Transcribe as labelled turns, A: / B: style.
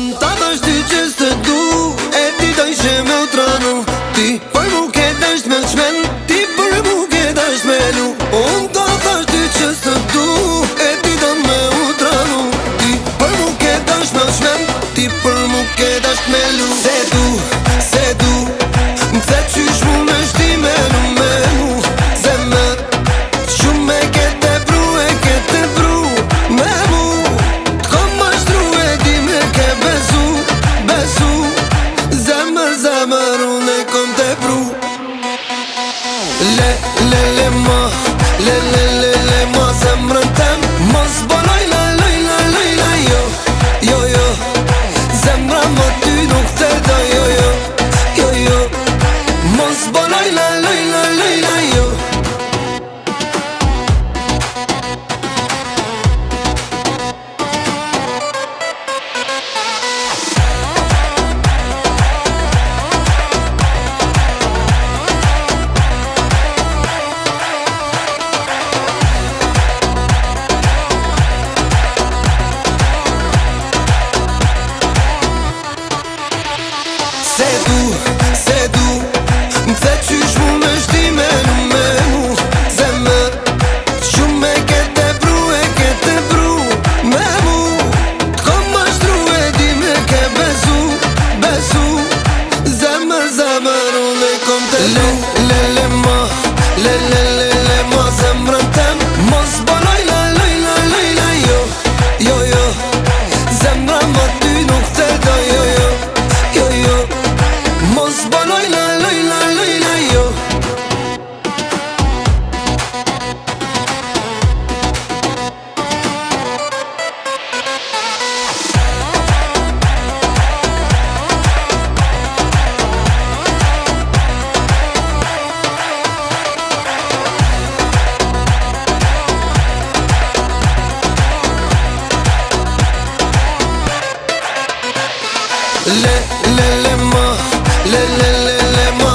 A: Unë ta thash ty që së du, e ti dojshe me u tranu. Ti për mu ke dasht me qmen, ti për mu ke dasht me lu. Unë ta thash ty që së du, e ti do me u tranu. Ti për mu ke dasht me qmen, ti për mu ke dasht me lu. Se du, se qysh mu me shti me lu me mu. Zemër, shumë e kete bru me mu. T'kom mashtru e di me ke besu. Zemër, unë e kom te bru. Le ma zemrën tem. Mos boloj la jo zemra më ty nuk te do jo mos boloj la jo. Se du, se qysh mu me shti me lu me mu. Zemër, shumë e kete bru me mu. T'kom mashtru e di me ke besu. Zemër, unë e kom te lu. Le ma zemrën tem. Mos boloj la jo zemra më ty nuk te do jo mos boloj la jo. Le ma